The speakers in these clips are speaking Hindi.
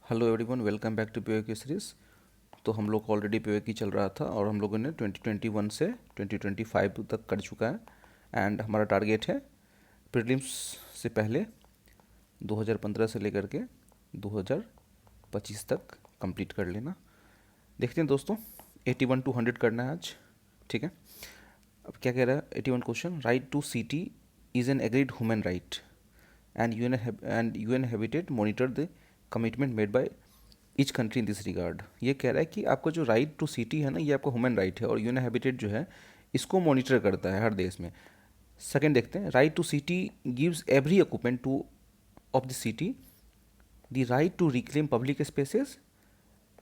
Hello everyone, welcome back to PO की सीरीज़। तो हम लोग ऑलरेडी पीओ की चल रहा था और हम लोगों ने 2021 से 2025 तक कर चुका है। एंड हमारा टारगेट है प्रीलिम्स से पहले 2015 से लेकर के 2025 तक कंप्लीट कर लेना। देखते हैं दोस्तों, 81 टू 100 करना है आज। ठीक है, अब क्या कह रहा है 81 question. Right to city is an agreed human right and UN habitat monitor the commitment made by each country in this regard. ये कह रहा है कि आपका जो राइट टू सिटी है ना, ये आपका ह्यूमन राइट है और यूएन हैबिटेट जो है इसको मॉनिटर करता है हर देश में। सेकंड देखते हैं, right to city gives every occupant to of the city the right to reclaim public spaces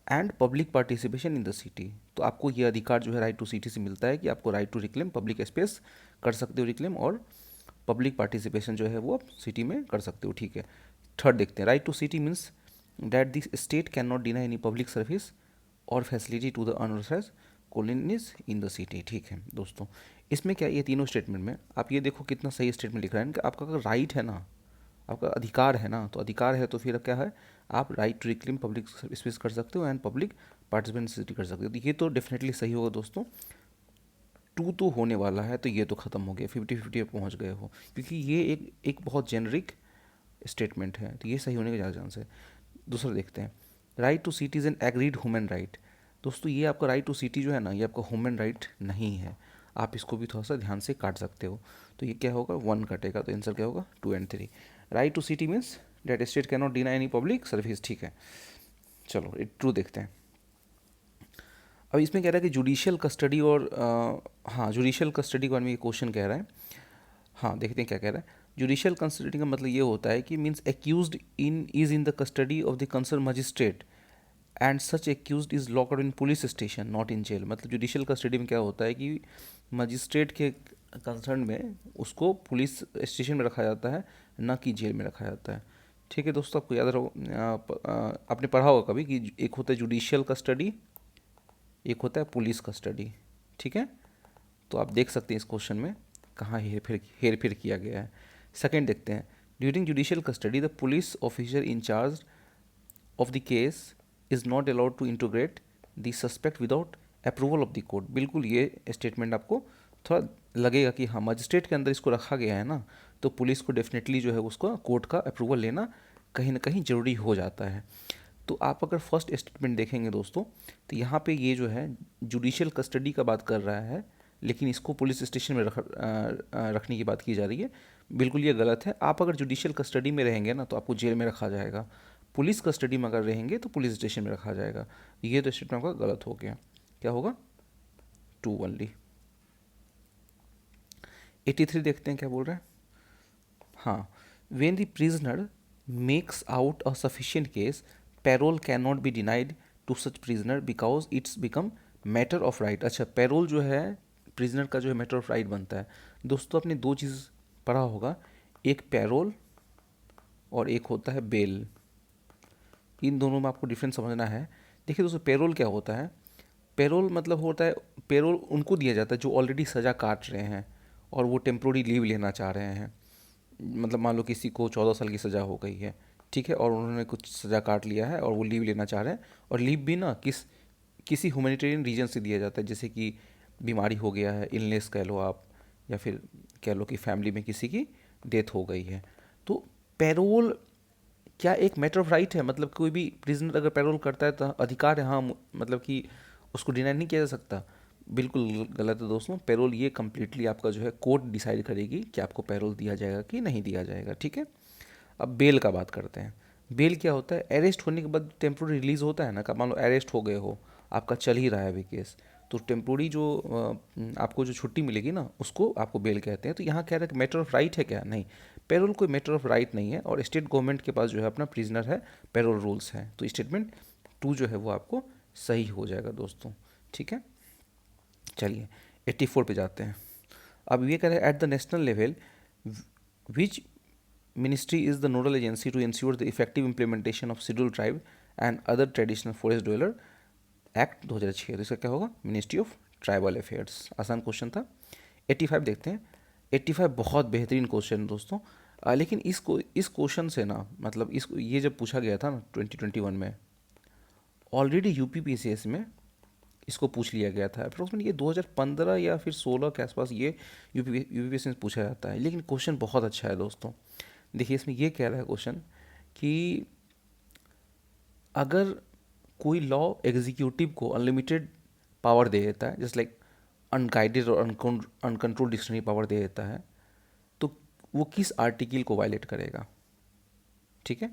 and public participation in the city. तो आपको ये अधिकार जो है राइट टू सिटी से मिलता है कि आपको right to reclaim public space कर सकते हो रिक्लेम, और पब्लिक पार्टिसिपेशन जो है वो आप सिटी में कर सकते हो। ठीक है, थर्ड देखते हैं, right to city means that this state can not deny any public service और facility to the unauthorised colonies in the city. ठीक है दोस्तों, इसमें क्या, ये तीनों स्टेटमेंट में आप ये देखो कितना सही स्टेटमेंट लिख रहा है कि आपका अगर राइट है ना, आपका अधिकार है ना, तो अधिकार है तो फिर क्या है, आप right to reclaim public space कर सकते हो एंड पब्लिक पार्टिसिपेंट कर सकते हो। तो ये तो डेफिनेटली सही होगा दोस्तों। टू तो होने वाला है तो ये तो ख़त्म हो गया, 50-50 पे पहुँच गए हो, क्योंकि ये एक बहुत जेनरिक स्टेटमेंट है, तो ये सही होने का ज़्यादा चांस है। दूसरा देखते हैं, right to city is an agreed human right. दोस्तों ये आपका राइट टू सिटी जो है ना, ये आपका ह्यूमन राइट नहीं है, आप इसको भी थोड़ा सा ध्यान से काट सकते हो। तो ये क्या होगा, 1 कटेगा, तो आंसर क्या होगा 2 and 3। Right to city means that state can not deny any public service. ठीक है, चलो ट्रू देखते हैं। अब इसमें कह रहा है कि जुडिशियल कस्टडी और हाँ, जुडिशियल कस्टडी के बारे में ये क्वेश्चन कह रहा है। हाँ देखते हैं क्या कह रहा है। जुडिशियल कस्टडी का मतलब ये होता है कि means accused in is in the custody of the concern magistrate and such accused is locked in police station not in jail. मतलब जुडिशियल कस्टडी में क्या होता है कि मजिस्ट्रेट के कंसर्न में उसको पुलिस स्टेशन में रखा जाता है, ना कि जेल में रखा जाता है। ठीक है दोस्तों, आपको याद रहो, आपने पढ़ा होगा कभी कि एक होता है जुडिशियल कस्टडी, एक होता है पुलिस कस्टडी। ठीक है, तो आप देख सकते हैं इस क्वेश्चन में कहाँ हेर फेर किया गया है। सेकंड देखते हैं, during judicial custody the police officer in charge of the case is not allowed to interrogate the suspect without approval of the court. बिल्कुल ये स्टेटमेंट आपको थोड़ा लगेगा कि हाँ, मजिस्ट्रेट के अंदर इसको रखा गया है ना, तो पुलिस को डेफिनेटली जो है उसको कोर्ट का अप्रूवल लेना कहीं ना कहीं ज़रूरी हो जाता है। तो आप अगर फर्स्ट स्टेटमेंट देखेंगे दोस्तों, तो यहाँ पे ये जो है जुडिशियल कस्टडी का बात कर रहा है, लेकिन इसको पुलिस स्टेशन में रखने की बात की जा रही है। बिल्कुल ये गलत है। आप अगर जुडिशियल कस्टडी में रहेंगे ना, तो आपको जेल में रखा जाएगा। पुलिस कस्टडी में अगर रहेंगे तो पुलिस स्टेशन में रखा जाएगा। ये तो स्टेटमेंट आपका गलत हो गया। क्या होगा, 2 ओनली। 83 देखते हैं क्या बोल रहा है। हाँ, when the prisoner makes out a sufficient case parole can not be denied to such prisoner because it's become matter of right. अच्छा, पैरोल जो है प्रिजनर का जो है मैटर ऑफ राइट बनता है। दोस्तों आपने दो चीज़ पढ़ा होगा, एक पैरोल और एक होता है बेल। इन दोनों में आपको डिफरेंस समझना है। देखिए दोस्तों, पैरोल क्या होता है, पैरोल मतलब होता है, पैरोल उनको दिया जाता है जो ऑलरेडी सज़ा काट रहे हैं और वो टेम्प्रोरी लीव लेना चाह रहे हैं। मतलब मान लो किसी को 14 साल की सज़ा हो गई है, ठीक है, और उन्होंने कुछ सज़ा काट लिया है और वो लीव लेना चाह रहे हैं। और लीव भी ना किसी ह्यूमैनिटेरियन रीजन से दिया जाता है, जैसे कि बीमारी हो गया है, इलनेस कह लो आप, या फिर कह लो कि फैमिली में किसी की डेथ हो गई है। तो पैरोल क्या एक मैटर ऑफ राइट है, मतलब कोई भी प्रिजनर अगर पैरोल करता है तो अधिकार है, हाँ, मतलब कि उसको डिनाई नहीं किया जा सकता। बिल्कुल गलत है दोस्तों। पैरोल ये कम्प्लीटली आपका जो है कोर्ट डिसाइड करेगी कि आपको पैरोल दिया जाएगा कि नहीं दिया जाएगा। ठीक है, अब बेल का बात करते हैं। बेल क्या होता है, अरेस्ट होने के बाद टेम्प्रोरी रिलीज होता है ना, का मान लो अरेस्ट हो गए हो, आपका चल ही रहा है अभी केस, तो टेम्प्रोरी जो आपको जो छुट्टी मिलेगी ना, उसको आपको बेल कहते हैं। तो यहाँ कह रहा है कि मैटर ऑफ राइट है क्या, नहीं, पैरोल कोई मैटर ऑफ राइट नहीं है, और स्टेट गवर्नमेंट के पास जो है अपना प्रिजनर है, पैरोल रूल्स हैं। तो स्टेटमेंट 2 जो है वो आपको सही हो जाएगा दोस्तों। ठीक है, चलिए 84 पे जाते हैं। अब ये कह रहे हैं, at the national level which ministry is the nodal agency to ensure the effective implementation of schedule tribe and other traditional forest dweller act 2006। तो इसका क्या होगा, मिनिस्ट्री ऑफ ट्राइबल अफेयर्स। आसान क्वेश्चन था। 85 देखते हैं। 85 बहुत बेहतरीन क्वेश्चन दोस्तों। लेकिन इस क्वेश्चन से ना, मतलब इस ये जब पूछा गया था ना 2021 में, ऑलरेडी यूपीपीसीएस में इसको पूछ लिया गया था। अप्रोक्सीमेट ये 2015 या फिर 16 के आसपास ये यूपीपीएससी में पूछा जाता है। लेकिन क्वेश्चन बहुत अच्छा है दोस्तों। देखिए इसमें ये कह रहा है क्वेश्चन कि अगर कोई लॉ एग्जीक्यूटिव को अनलिमिटेड पावर दे देता है, जस्ट लाइक अनगाइडेड और अनकंट्रोल डिक्शनरी पावर दे देता है, तो वो किस आर्टिकल को वायलेट करेगा? ठीक है,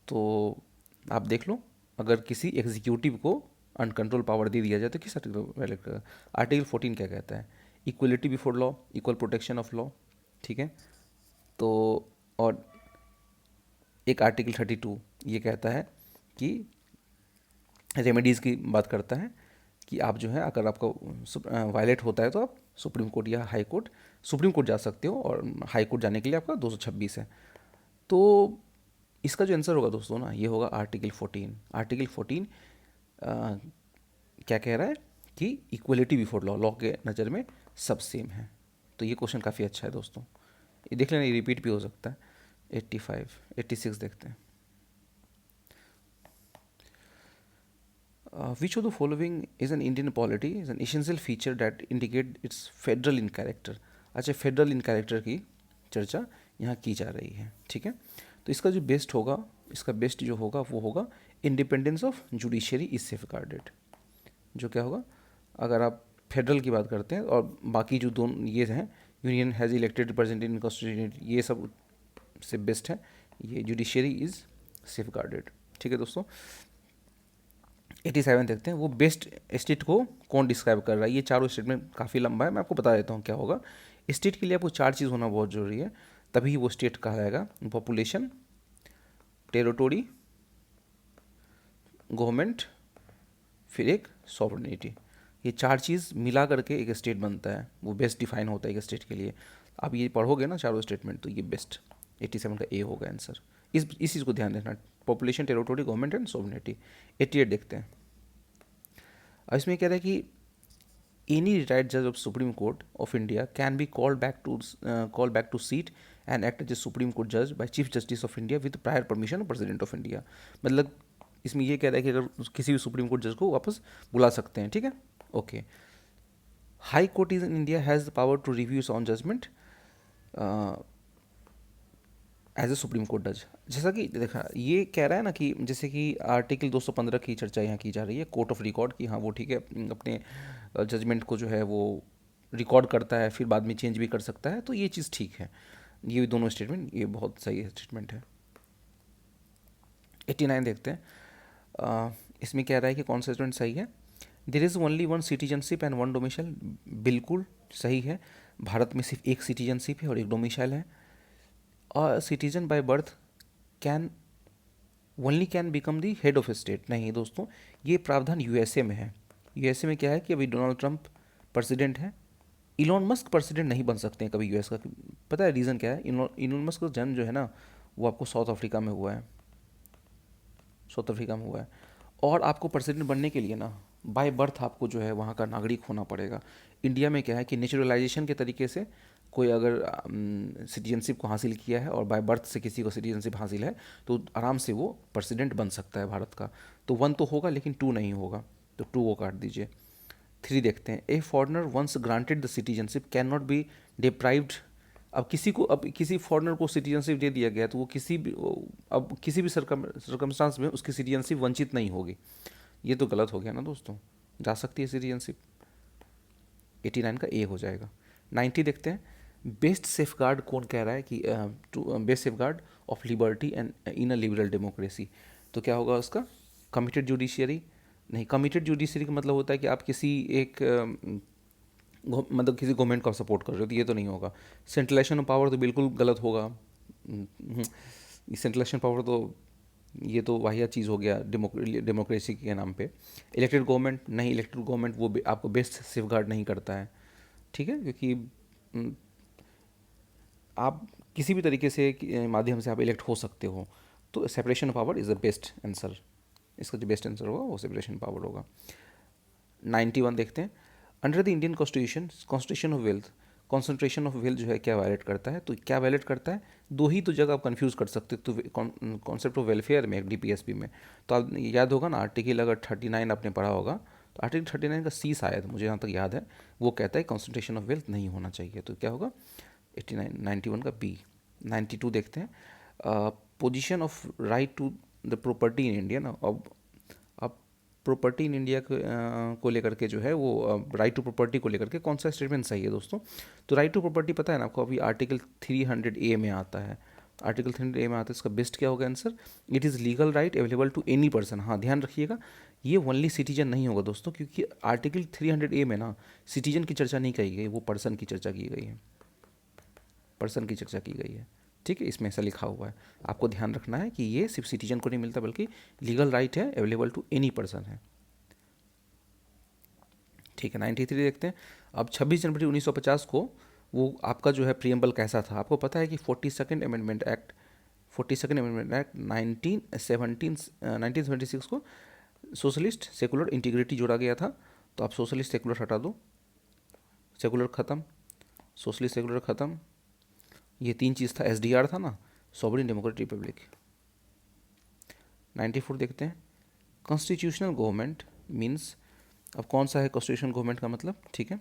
तो आप देख लो, अगर किसी एग्जीक्यूटिव को अनकंट्रोल पावर दे दिया जाए तो किस आर्टिकल को वायलेट करेगा? आर्टिकल 14 क्या कहता है? Equality before law, equal protection of law. ठीक है, तो और एक आर्टिकल 32 ये कहता है कि रेमेडीज़ की बात करता है कि आप जो है, अगर आपका वायलेट होता है तो आप सुप्रीम कोर्ट या हाई कोर्ट, सुप्रीम कोर्ट जा सकते हो, और हाई कोर्ट जाने के लिए आपका 226 है। तो इसका जो आंसर होगा दोस्तों ना, ये होगा आर्टिकल 14। आर्टिकल 14 क्या कह रहा है कि इक्वलिटी बिफोर लॉ, लॉ के नज़र में सब सेम है। तो ये क्वेश्चन काफ़ी अच्छा है दोस्तों, ये देख लेना, ये रिपीट भी हो सकता है। 85 86 देखते हैं। Which of the following is an Indian polity is an essential feature that indicate its federal in character? अच्छा, फेडरल इन कैरेक्टर की चर्चा यहाँ की जा रही है। ठीक है, तो इसका जो बेस्ट होगा, इसका बेस्ट जो होगा वो होगा independence of judiciary is safeguarded. जो क्या होगा, अगर आप फेडरल की बात करते हैं, और बाकी जो दोनों ये हैं, union has elected representative in constitution, ये सब से बेस्ट है ये जुडिशरी इज सेफगार्डेड। ठीक है दोस्तों, 87 देखते हैं, वो बेस्ट स्टेट को कौन डिस्क्राइब कर रहा है? ये चारों स्टेटमेंट काफ़ी लंबा है, मैं आपको बता देता हूँ क्या होगा। स्टेट के लिए आपको 4 चीज़ होना बहुत ज़रूरी है, तभी वो स्टेट कहा जाएगा। पॉपुलेशन, टेरिटोरी, गवर्नमेंट, फिर एक सॉवरेनिटी। ये 4 चीज़ मिला करके एक स्टेट बनता है, वो बेस्ट डिफाइन होता है एक स्टेट के लिए। आप ये पढ़ोगे ना चारों स्टेटमेंट, तो ये बेस्ट 87 का ए होगा आंसर। इस चीज़ को ध्यान देना, population, territory, government and sovereignty. 88 देखते हैं। अब इसमें कह रहा है कि एनी रिटायर्ड जज of supreme court of India can be called back to seat and act as a supreme court जज by chief justice of India with prior permission of president of India. मतलब इसमें ये कह रहा है कि अगर किसी भी सुप्रीम कोर्ट जज को वापस बुला सकते हैं। ठीक है, okay. High court is in India has the power to review on judgement as a supreme court जज। जैसा कि देखा, ये कह रहा है ना कि जैसे कि आर्टिकल 215 की चर्चा यहाँ की जा रही है, कोर्ट ऑफ रिकॉर्ड की। हाँ वो ठीक है, अपने जजमेंट को जो है वो रिकॉर्ड करता है, फिर बाद में चेंज भी कर सकता है, तो ये चीज़ ठीक है। ये दोनों स्टेटमेंट ये बहुत सही स्टेटमेंट है। 89 देखते हैं। इसमें कह रहा है कि कौन सा स्टेटमेंट सही है? There is only one citizenship and one domicile. बिल्कुल सही है, भारत में सिर्फ एक सिटीजनशिप है और एक डोमिसाइल है। और citizen by birth can only can become the head of state. नहीं दोस्तों, ये प्रावधान यूएसए में है। यूएसए में क्या है कि अभी डोनाल्ड ट्रंप प्रेसिडेंट है, इलॉन मस्क प्रेसिडेंट नहीं बन सकते हैं कभी यूएस का। पता है रीज़न क्या है? इलॉन मस्क का जन्म जो है ना, वो आपको साउथ अफ्रीका में हुआ है, साउथ अफ्रीका में हुआ है। और आपको प्रेसिडेंट बनने के लिए ना बाय बर्थ आपको जो है वहाँ का नागरिक होना पड़ेगा। इंडिया में क्या है कि नेचुरलाइजेशन के तरीके से कोई अगर सिटीजनशिप को हासिल किया है और बाय बर्थ से किसी को सिटीजनशिप हासिल है, तो आराम से वो प्रेसिडेंट बन सकता है भारत का। तो 1 तो होगा लेकिन 2 नहीं होगा, तो 2 को काट दीजिए। 3 देखते हैं। A foreigner once granted the citizenship can not be deprived. अब किसी फॉरनर को सिटीजनशिप दे दिया गया, तो वो किसी भी सर्कमस्टांस में उसकी सिटीजनशिप वंचित नहीं होगी। ये तो गलत हो गया ना दोस्तों, जा सकती है सिटीजनशिप। 89 का ए हो जाएगा। 90 देखते हैं। बेस्ट सेफगार्ड कौन कह रहा है कि best safeguard of liberty and in a liberal democracy? तो क्या होगा उसका? Committed judiciary. नहीं, कमिटेड जुडिशियरी का मतलब होता है कि आप किसी एक मतलब किसी गवर्नमेंट का सपोर्ट कर रहे हो, तो ये तो नहीं होगा। सेंट्रलाइजेशन ऑफ पावर तो बिल्कुल गलत होगा। सेंट्रलाइजेशन पावर तो ये तो वाहियात चीज़ हो गया डेमोक्रेसी के नाम पे। इलेक्टेड गवर्नमेंट, नहीं, इलेक्टेड गवर्नमेंट वो आपको बेस्ट सेफगार्ड नहीं करता है। ठीक है, क्योंकि आप किसी भी तरीके से माध्यम से आप इलेक्ट हो सकते हो, तो separation of power is the best answer. इसका जो बेस्ट आंसर होगा वो सेपरेशन पावर होगा। 91 देखते हैं। Under the Indian constitution of wealth, concentration of wealth जो है क्या वायलेट करता है, तो क्या वायलेट करता है, दो ही तो जगह आप कंफ्यूज कर सकते हो, तो कॉन्सेप्ट ऑफ वेलफेयर में, डीपीएसपी में। तो आप याद होगा ना, आर्टिकल अगर 39 आपने पढ़ा होगा, तो आर्टिकल 39 का सी शायद, मुझे जहाँ तक याद है, वो कहता है कॉन्सेंट्रेशन ऑफ वेल्थ नहीं होना चाहिए। तो क्या होगा 89, 91 का बी। 92 देखते हैं, position of right to the property in India ना। अब प्रॉपर्टी इन इंडिया को लेकर के जो है वो राइट टू प्रॉपर्टी को लेकर के कौन सा स्टेटमेंट सही है दोस्तों। तो राइट टू प्रॉपर्टी पता है ना आपको, अभी आर्टिकल 300A में आता है, आर्टिकल 300A में आता है। इसका बेस्ट क्या होगा answer, it is legal right available to any person. हाँ ध्यान रखिएगा, ये ओनली सिटीजन नहीं होगा दोस्तों, क्योंकि आर्टिकल 300A में ना सिटीजन की चर्चा नहीं की गई, वो पर्सन की चर्चा की गई है, पर्सन की चर्चा की गई है। ठीक है, इसमें ऐसा लिखा हुआ है, आपको ध्यान रखना है कि ये सिर्फ सिटीजन को नहीं मिलता, बल्कि लीगल राइट है, अवेलेबल टू एनी पर्सन है। ठीक है, 93 देखते हैं। अब 26 जनवरी 1950 को वो आपका जो है प्रियम्बल कैसा था, आपको पता है कि 42nd amendment act, 42nd amendment act 1976 को सोशलिस्ट सेकुलर इंटीग्रिटी जोड़ा गया था। तो आप सोशलिस्ट सेकुलर हटा दो, सेकुलर ख़त्म, सोशलिस्ट सेकुलर ख़त्म, ये तीन चीज़ था, एसडीआर था ना, सॉवरेन डेमोक्रेटिक रिपब्लिक। 94 देखते हैं, कॉन्स्टिट्यूशनल गवर्नमेंट मीन्स, अब कौन सा है कॉन्स्टिट्यूशनल गवर्नमेंट का मतलब, ठीक है।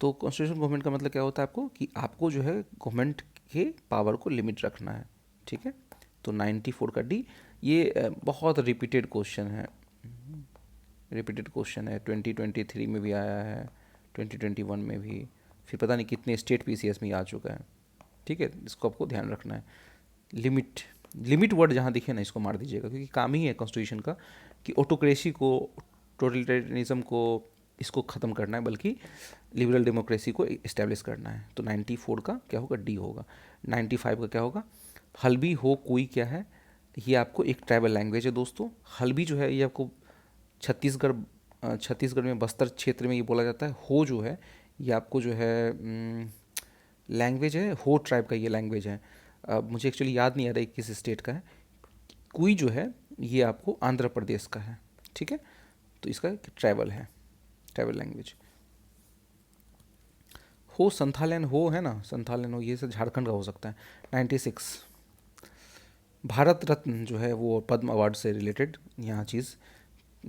तो कॉन्स्टिट्यूशनल गवर्नमेंट का मतलब क्या होता है आपको, कि आपको जो है गवर्नमेंट के पावर को लिमिट रखना है, ठीक है। तो 94 का डी, ये बहुत रिपीटेड क्वेश्चन है, रिपीटेड क्वेश्चन है, 2023 में भी आया है, 2021 में भी, फिर पता नहीं कितने स्टेट पीसीएस में आ चुका है, ठीक है। इसको आपको ध्यान रखना है। लिमिट, लिमिट वर्ड जहाँ दिखे ना इसको मार दीजिएगा, क्योंकि काम ही है कॉन्स्टिट्यूशन का कि ऑटोक्रेसी को, टोटलिटेरियनिज्म को, इसको ख़त्म करना है, बल्कि लिबरल डेमोक्रेसी को इस्टेब्लिश करना है। तो 94 का क्या होगा, डी होगा। 95 का क्या होगा, हल्बी हो कोई क्या है, ये आपको एक ट्राइबल लैंग्वेज है दोस्तों। हल्बी जो है ये आपको छत्तीसगढ़ में बस्तर क्षेत्र में ये बोला जाता है। हो जो है ये आपको जो है लैंग्वेज है, हो ट्राइब का ये लैंग्वेज है। मुझे एक्चुअली याद नहीं आ रहा है किस स्टेट का है। कोई जो है ये आपको आंध्र प्रदेश का है, ठीक है। तो इसका ट्राइबल है, ट्राइबल लैंग्वेज। हो संथालन हो है ना, संथालन हो, ये सब झारखंड का हो सकता है। 96 भारत रत्न जो है वो पद्म अवार्ड से रिलेटेड यहाँ चीज़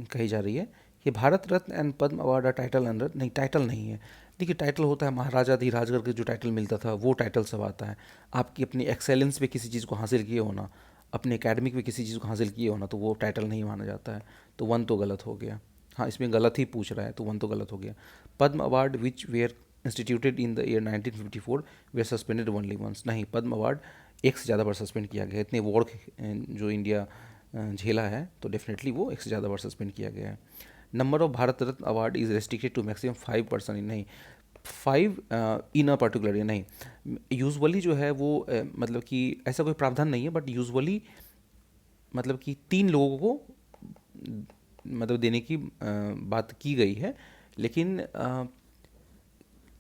कही जा रही है। ये Bharat Ratna and Padma award है टाइटल अंडर, नहीं टाइटल नहीं है। देखिए टाइटल होता है महाराजा धीराज करके जो टाइटल मिलता था वो टाइटल सब आता है। आपकी अपनी एक्सेलेंस पे किसी चीज़ को हासिल किए होना, अपने एकेडमिक में किसी चीज़ को हासिल किए होना, तो वो टाइटल नहीं माना जाता है। तो वन तो गलत हो गया, हाँ इसमें गलत ही पूछ रहा है, तो वन तो गलत हो गया। Padma award which were instituted in the year 1954 were suspended only once, नहीं पद्म अवार्ड एक से ज़्यादा बार सस्पेंड किया गया। इतने अवार्ड जो इंडिया झेला है, तो डेफिनेटली वो एक से ज़्यादा बार सस्पेंड किया गया है। Number of Bharat Ratna award is restricted to maximum 5% नहीं, 5 इन अ पर्टिकुलर ये नहीं। यूजुअली जो है वो मतलब कि ऐसा कोई प्रावधान नहीं है, बट यूजुअली मतलब कि 3 लोगों को मतलब देने की बात की गई है। लेकिन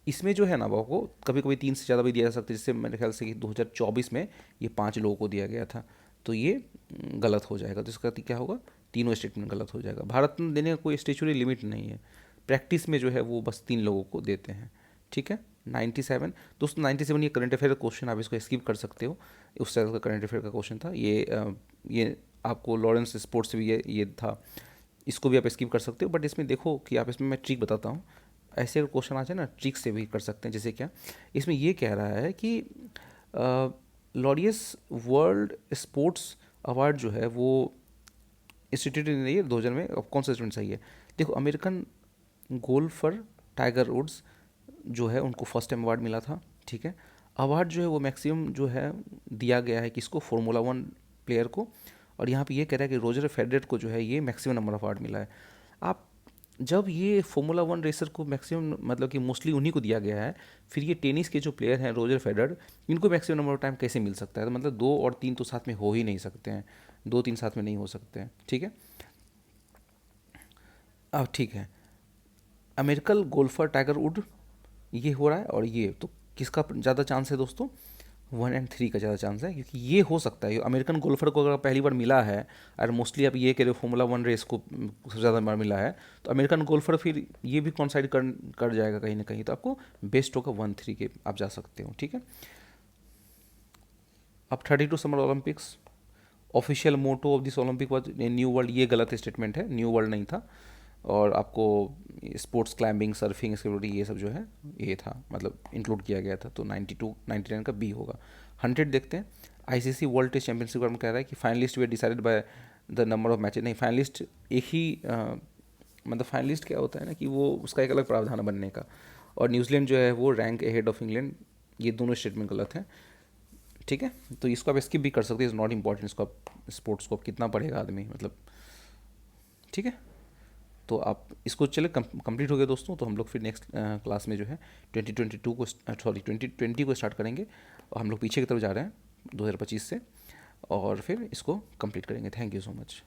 इसमें जो है ना वो को कभी कभी 3 से ज़्यादा भी दिया जा सकता है, जिससे मेरे ख्याल से कि 2024 में ये 5 लोगों को दिया गया था, तो ये गलत हो जाएगा। तो इसका क्या होगा, तीनों स्टेटमेंट गलत हो जाएगा। भारत में देने का कोई स्टेचुरी लिमिट नहीं है, प्रैक्टिस में जो है वो बस 3 लोगों को देते हैं, ठीक है। 97 दोस्तों, 97 ये करंट अफेयर का क्वेश्चन, आप इसको स्किप कर सकते हो, उस तरह का करंट अफेयर का क्वेश्चन था ये आपको लॉरेंस स्पोर्ट्स से भी ये था, इसको भी आप स्किप कर सकते हो। बट इसमें देखो कि आप इसमें मैं ट्रिक बताता हूँ, ऐसे अगर क्वेश्चन आ जाए ना ट्रिक से भी कर सकते हैं। जैसे क्या, इसमें ये कह रहा है कि लॉरियस वर्ल्ड स्पोर्ट्स अवार्ड जो है वो इंस्टीट्यूट इन ईयर 2000 में, अब कौन सा स्टूडेंट सही है। देखो अमेरिकन गोल्फर टाइगर वुड्स जो है उनको फर्स्ट टाइम अवार्ड मिला था, ठीक है। अवार्ड जो है वो मैक्सिमम जो है दिया गया है किसको, फार्मूला 1 प्लेयर को। और यहाँ पे ये कह रहा है कि रोजर फेडरर को जो है ये मैक्सिमम नंबर ऑफ अवार्ड मिला है। आप जब ये फार्मूला 1 रेसर को मैक्सिमम मतलब कि मोस्टली उन्हीं को दिया गया है, फिर ये टेनिस के जो प्लेयर हैं रोजर फेडरर, इनको मैक्सिमम नंबर ऑफ टाइम कैसे मिल सकता है। तो मतलब 2 और 3 तो साथ में हो ही नहीं सकते हैं, 2-3 साथ में नहीं हो सकते हैं, ठीक है। अब ठीक है, अमेरिकन गोल्फर टाइगर वुड ये हो रहा है, और ये तो किसका ज़्यादा चांस है दोस्तों, 1 और 3 का ज़्यादा चांस है, क्योंकि ये हो सकता है अमेरिकन गोल्फर को अगर पहली बार मिला है, और मोस्टली आप ये कह रहे हो फॉर्मूला 1 रेस को सबसे ज़्यादा बार मिला है, तो अमेरिकन गोल्फर फिर ये भी कॉन्साइड कर जाएगा कहीं ना कहीं, तो आपको बेस्ट होगा 1-3 के आप जा सकते हो, ठीक है। अब 32 summer Olympics, official motto of this Olympic was new world, ये गलत स्टेटमेंट है, न्यू वर्ल्ड नहीं था। और आपको स्पोर्ट्स क्लाइंबिंग, सर्फिंग, स्केटिंग, ये सब जो है ये था, मतलब इंक्लूड किया गया था, तो 92 99 का बी होगा। 100 देखते हैं। आईसीसी वर्ल्ड टेस्ट चैंपियनशिप में कह रहा है कि finalist way decided by the number of matches, नहीं फाइनलिस्ट एक ही मतलब फाइनलिस्ट क्या होता है ना कि वो उसका एक अलग प्रावधान है बनने का, और न्यूजीलैंड जो है वो रैंक अहेड ऑफ इंग्लैंड, ये दोनों स्टेटमेंट गलत हैं, ठीक है। तो इसको आप स्किप भी कर सकते हैं, इज़ नॉट इम्पॉर्टेंट, इसको आप स्पोर्ट्स को कितना पढ़ेगा आदमी, मतलब ठीक है। तो आप इसको चले कंप्लीट हो गया दोस्तों, तो हम लोग फिर नेक्स्ट क्लास में जो है 2022 को, सॉरी 2020 को स्टार्ट करेंगे, और हम लोग पीछे की तरफ जा रहे हैं 2025 से, और फिर इसको कंप्लीट करेंगे। Thank you so much.